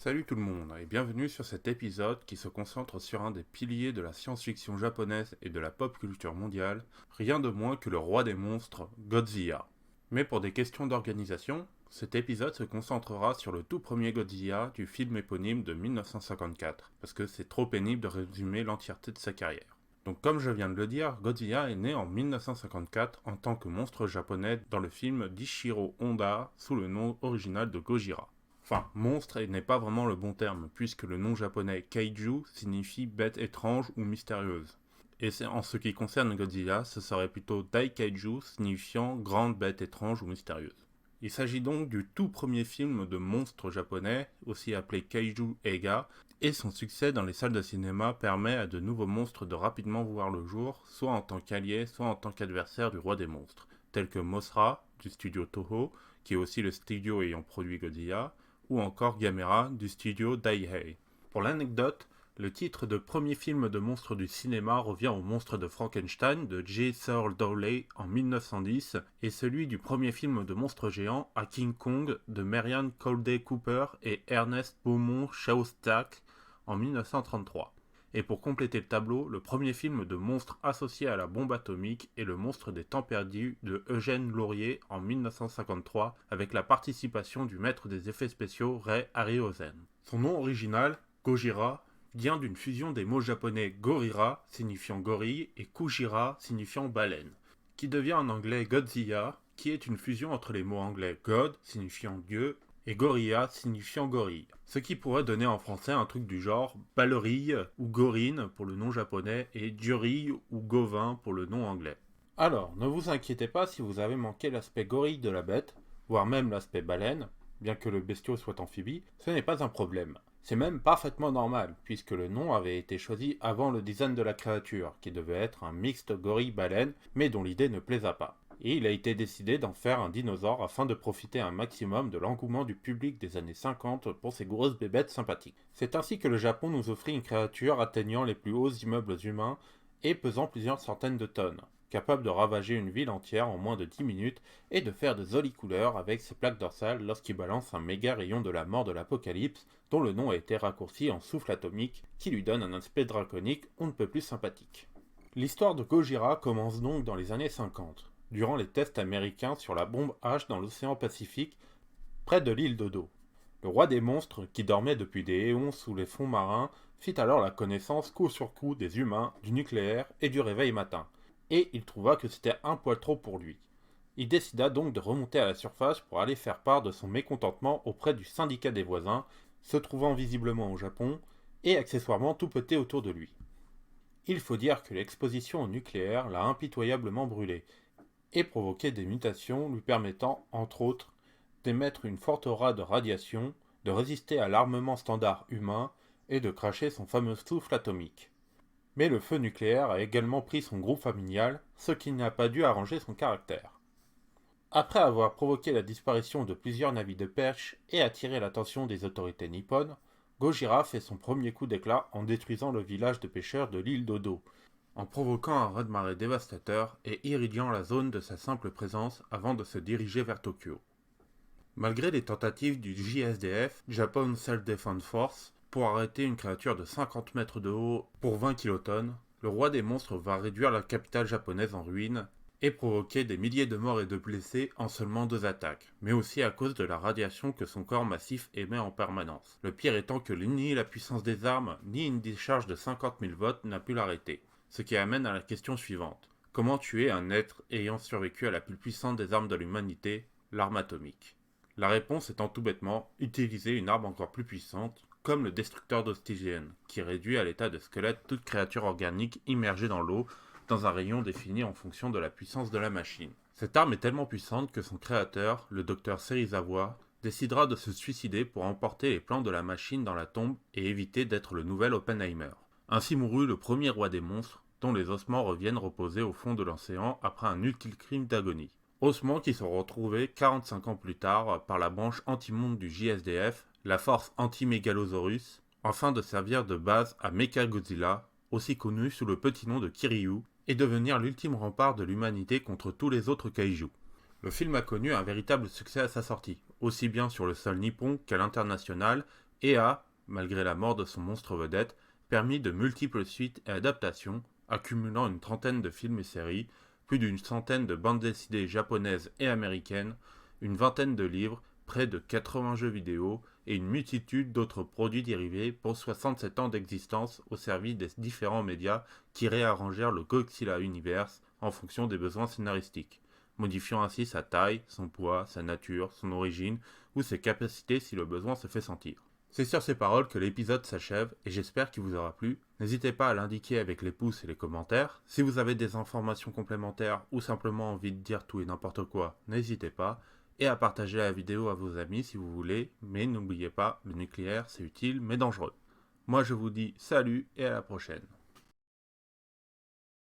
Salut tout le monde et bienvenue sur cet épisode qui se concentre sur un des piliers de la science-fiction japonaise et de la pop culture mondiale, rien de moins que le roi des monstres, Godzilla. Mais pour des questions d'organisation, cet épisode se concentrera sur le tout premier Godzilla du film éponyme de 1954, parce que c'est trop pénible de résumer l'entièreté de sa carrière. Donc comme je viens de le dire, Godzilla est né en 1954 en tant que monstre japonais dans le film d'Ishiro Honda sous le nom original de Gojira. Enfin, monstre n'est pas vraiment le bon terme, puisque le nom japonais Kaiju signifie bête étrange ou mystérieuse. Et en ce qui concerne Godzilla, ce serait plutôt Daikaiju signifiant grande bête étrange ou mystérieuse. Il s'agit donc du tout premier film de monstre japonais, aussi appelé Kaiju Eiga, et son succès dans les salles de cinéma permet à de nouveaux monstres de rapidement voir le jour, soit en tant qu'alliés, soit en tant qu'adversaires du roi des monstres, tels que Mothra, du studio Toho, qui est aussi le studio ayant produit Godzilla, ou encore Gamera du studio Daihei. Pour l'anecdote, le titre de premier film de monstre du cinéma revient au monstre de Frankenstein de J. Searle Dowley en 1910 et celui du premier film de monstre géant à King Kong de Marian Colday Cooper et Ernest Beaumont Shawstack en 1933. Et pour compléter le tableau, le premier film de monstre associé à la bombe atomique est Le monstre des temps perdus de Eugène Laurier en 1953 avec la participation du maître des effets spéciaux Ray Harryhausen. Son nom original, Gojira, vient d'une fusion des mots japonais Gorira signifiant gorille et Kujira signifiant baleine, qui devient en anglais Godzilla, qui est une fusion entre les mots anglais God signifiant Dieu et Gorilla signifiant gorille, ce qui pourrait donner en français un truc du genre ballerille ou gorine pour le nom japonais et diorille ou govin pour le nom anglais. Alors, ne vous inquiétez pas si vous avez manqué l'aspect gorille de la bête, voire même l'aspect baleine, bien que le bestiau soit amphibie, ce n'est pas un problème. C'est même parfaitement normal, puisque le nom avait été choisi avant le design de la créature, qui devait être un mixte gorille-baleine, mais dont l'idée ne plaisa pas. Et il a été décidé d'en faire un dinosaure afin de profiter un maximum de l'engouement du public des années 50 pour ces grosses bébêtes sympathiques. C'est ainsi que le Japon nous offrit une créature atteignant les plus hauts immeubles humains et pesant plusieurs centaines de tonnes, capable de ravager une ville entière en moins de 10 minutes et de faire de jolies couleurs avec ses plaques dorsales lorsqu'il balance un méga rayon de la mort de l'apocalypse dont le nom a été raccourci en souffle atomique qui lui donne un aspect draconique on ne peut plus sympathique. L'histoire de Gojira commence donc dans les années 50, durant les tests américains sur la bombe H dans l'océan Pacifique, près de l'île Dodo. Le roi des monstres, qui dormait depuis des éons sous les fonds marins, fit alors la connaissance coup sur coup des humains, du nucléaire et du réveil matin. Et il trouva que c'était un poil trop pour lui. Il décida donc de remonter à la surface pour aller faire part de son mécontentement auprès du syndicat des voisins, se trouvant visiblement au Japon, et accessoirement tout pété autour de lui. Il faut dire que l'exposition au nucléaire l'a impitoyablement brûlé, et provoqué des mutations lui permettant, entre autres, d'émettre une forte aura de radiation, de résister à l'armement standard humain et de cracher son fameux souffle atomique. Mais le feu nucléaire a également pris son groupe familial, ce qui n'a pas dû arranger son caractère. Après avoir provoqué la disparition de plusieurs navires de pêche et attiré l'attention des autorités nippones, Gojira fait son premier coup d'éclat en détruisant le village de pêcheurs de l'île Dodo, en provoquant un raz-de-marée dévastateur et irradiant la zone de sa simple présence avant de se diriger vers Tokyo. Malgré les tentatives du JSDF, Japan Self-Defense Force, pour arrêter une créature de 50 mètres de haut pour 20 kilotonnes, le roi des monstres va réduire la capitale japonaise en ruine et provoquer des milliers de morts et de blessés en seulement 2 attaques, mais aussi à cause de la radiation que son corps massif émet en permanence. Le pire étant que ni la puissance des armes, ni une décharge de 50 000 volts n'a pu l'arrêter. Ce qui amène à la question suivante. Comment tuer un être ayant survécu à la plus puissante des armes de l'humanité, l'arme atomique? La réponse étant tout bêtement utiliser une arme encore plus puissante, comme le destructeur d'oxygène, qui réduit à l'état de squelette toute créature organique immergée dans l'eau, dans un rayon défini en fonction de la puissance de la machine. Cette arme est tellement puissante que son créateur, le docteur Serizawa, décidera de se suicider pour emporter les plans de la machine dans la tombe et éviter d'être le nouvel Oppenheimer. Ainsi mourut le premier roi des monstres, dont les ossements reviennent reposer au fond de l'océan après un ultime crime d'agonie. Ossements qui sont retrouvés 45 ans plus tard par la branche anti-monde du JSDF, la force anti-Megalosaurus, afin de servir de base à Mechagodzilla, aussi connu sous le petit nom de Kiryu, et devenir l'ultime rempart de l'humanité contre tous les autres kaiju. Le film a connu un véritable succès à sa sortie, aussi bien sur le sol nippon qu'à l'international, et a, malgré la mort de son monstre vedette, permis de multiples suites et adaptations, accumulant une trentaine de films et séries, plus d'une centaine de bandes dessinées japonaises et américaines, une vingtaine de livres, près de 80 jeux vidéo et une multitude d'autres produits dérivés pour 67 ans d'existence au service des différents médias qui réarrangèrent le Godzilla Universe en fonction des besoins scénaristiques, modifiant ainsi sa taille, son poids, sa nature, son origine ou ses capacités si le besoin se fait sentir. C'est sur ces paroles que l'épisode s'achève et j'espère qu'il vous aura plu. N'hésitez pas à l'indiquer avec les pouces et les commentaires. Si vous avez des informations complémentaires ou simplement envie de dire tout et n'importe quoi, n'hésitez pas. Et à partager la vidéo à vos amis si vous voulez. Mais n'oubliez pas, le nucléaire c'est utile mais dangereux. Moi je vous dis salut et à la prochaine.